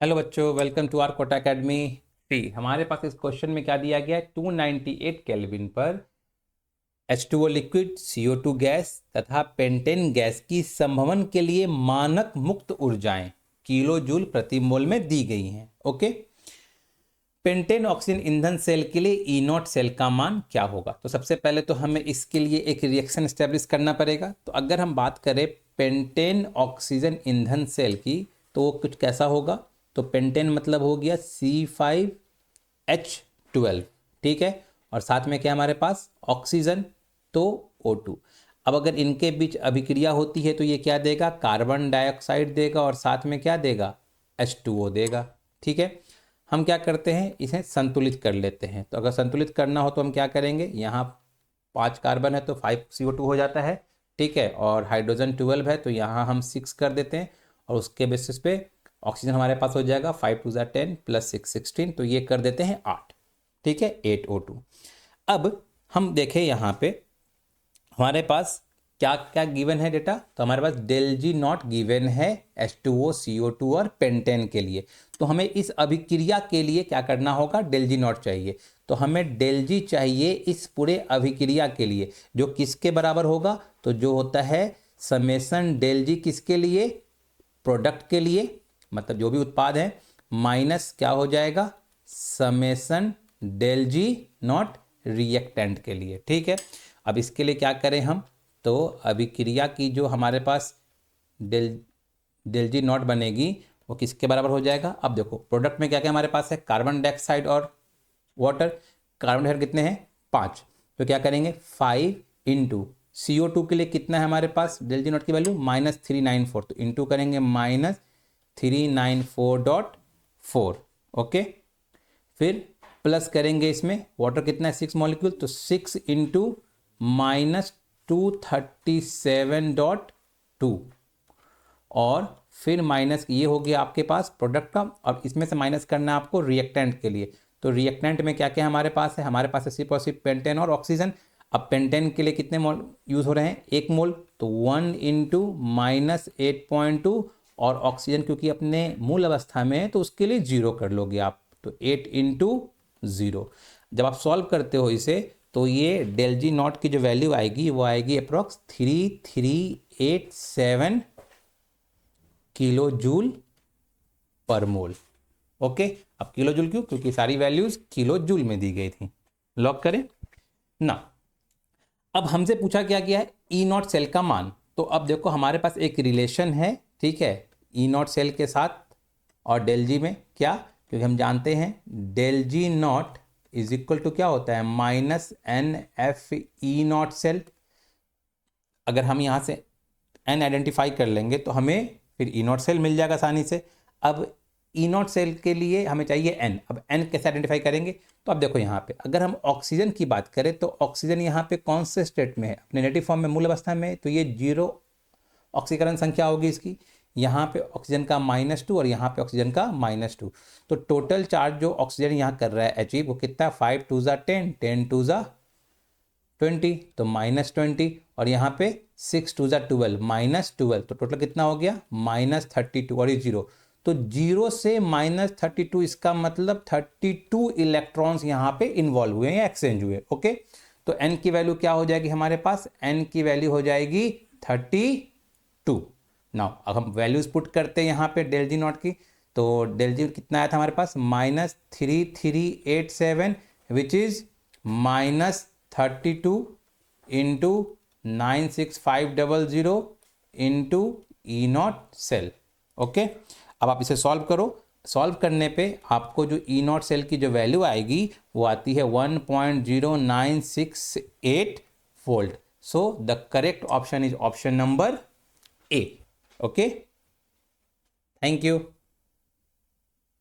Hello बच्चों, welcome to our Kota academy. टी हमारे पास इस क्वेश्चन में क्या दिया गया है, 298 केल्विन पर H2O लिक्विड, CO2 गैस तथा पेंटेन गैस की संभवन के लिए मानक मुक्त ऊर्जाएं किलो जूल प्रति मोल में दी गई हैं। ओके, पेंटेन ऑक्सीजन ईंधन सेल के लिए ई नॉट सेल का मान क्या होगा? तो सबसे पहले तो हमें इसके लिए एक रिएक्शन स्टैब्लिश करना पड़ेगा। तो अगर हम बात करें पेंटेन ऑक्सीजन ईंधन सेल की, तो वो कुछ कैसा होगा? तो पेंटेन मतलब हो गया C5H12, ठीक है। और साथ में क्या हमारे पास ऑक्सीजन, तो O2। अब अगर इनके बीच अभिक्रिया होती है तो ये क्या देगा? कार्बन डाइऑक्साइड देगा और साथ में क्या देगा? H2O देगा, ठीक है। हम क्या करते हैं, इसे संतुलित कर लेते हैं। तो अगर संतुलित करना हो तो हम क्या करेंगे, यहाँ 5 कार्बन है तो 5CO2 हो जाता है, ठीक है। और हाइड्रोजन 12 है तो यहाँ हम 6 कर देते हैं और उसके बेसिस पे ऑक्सीजन हमारे पास हो जाएगा 5 2 10 प्लस 6 16, तो ये कर देते हैं 8, ठीक है, 8O2। अब हम देखें यहाँ पे हमारे पास क्या क्या गिवन है डेटा। तो हमारे पास डेल जी नॉट गिवन है H2O, CO2 और पेंटेन के लिए। तो हमें इस अभिक्रिया के लिए क्या करना होगा? डेल जी नॉट चाहिए। तो हमें डेल जी चाहिए इस पूरे अभिक्रिया के लिए, जो किसके बराबर होगा? तो जो होता है समेसन डेल जी किसके लिए? प्रोडक्ट के लिए, मतलब जो भी उत्पाद है, माइनस क्या हो जाएगा? Summation del G naught reactant के लिए, ठीक है। अब इसके लिए क्या करें हम? तो अभिक्रिया की जो हमारे पास डेल डेल जी नॉट बनेगी वो किसके बराबर हो जाएगा? अब देखो प्रोडक्ट में क्या क्या हमारे पास है, कार्बन डाइऑक्साइड और वाटर। कार्बन डाइऑक्साइड कितने हैं? 5। तो क्या करेंगे, 5 इंटू CO2 के लिए कितना है हमारे पास डेल जी नॉट की वैल्यू? -394। तो इंटू करेंगे -394.4, ओके। फिर प्लस करेंगे इसमें वाटर कितना है? 6 मॉलिक्यूल, तो 6 इंटू -237.2, और फिर माइनस ये हो गया आपके पास प्रोडक्ट का। और इसमें से माइनस करना है आपको रिएक्टेंट के लिए। तो रिएक्टेंट में क्या क्या हमारे पास है? हमारे पास है सिर्फ और सिर्फ पेंटेन और ऑक्सीजन। अब पेंटेन के लिए कितने मोल यूज हो रहे हैं? 1 मोल, तो 1 इंटू -8.2, और ऑक्सीजन क्योंकि अपने मूल अवस्था में है तो उसके लिए 0 कर लोगे आप, तो 8 इंटू 0। जब आप सॉल्व करते हो इसे तो ये डेल जी नॉट की जो वैल्यू आएगी वो आएगी अप्रॉक्स 3387 किलो जूल पर मोल। ओके, अब किलो जूल क्यों? क्योंकि सारी वैल्यूज किलो जूल में दी गई थी। लॉक करें ना। अब हमसे पूछा क्या गया है? ई नॉट सेल का मान। तो अब देखो हमारे पास एक रिलेशन है, ठीक है, ई नॉट सेल के साथ और डेल जी में। क्या? क्योंकि हम जानते हैं del G naught is equal to क्या होता है? -NF E naught cell. अगर हम यहाँ से एन आइडेंटिफाई कर लेंगे तो हमें फिर ई नॉट सेल मिल जाएगा आसानी से। अब ई नॉट सेल के लिए हमें चाहिए एन। अब एन कैसे आइडेंटिफाई करेंगे? तो अब देखो यहाँ पे अगर हम ऑक्सीजन की बात करें तो ऑक्सीजन यहाँ पे कौन से स्टेट में है? अपने नेटिव फॉर्म में, मूल अवस्था में। तो ये 0 ऑक्सीकरण संख्या होगी इसकी। यहाँ पे ऑक्सीजन का -2 और यहाँ पे ऑक्सीजन का -2। तो टोटल चार्ज जो ऑक्सीजन यहाँ कर रहा है अचीव, वो कितना? 5 2 10, 10 2 20, तो -20। और यहाँ पे 6 2 12, -12, तो टोटल कितना हो गया? -32, और ये 0। तो 0 से -32, इसका मतलब 32 इलेक्ट्रॉन्स यहाँ पे इन्वॉल्व हुए या एक्सचेंज हुए। ओके, तो n की वैल्यू क्या हो जाएगी हमारे पास? n की वैल्यू हो जाएगी 32। नाउ अब हम वैल्यूज पुट करते हैं यहाँ पे डेल जी नॉट की। तो डेल जी कितना आया था हमारे पास? -3387, which is -32 into 96500 into E naught cell. Okay, अब आप इसे सॉल्व करो। सॉल्व करने पे आपको जो ई नॉट सेल की जो वैल्यू आएगी वो आती है 1.0968 volt. So the correct option is option number A. Okay, thank you.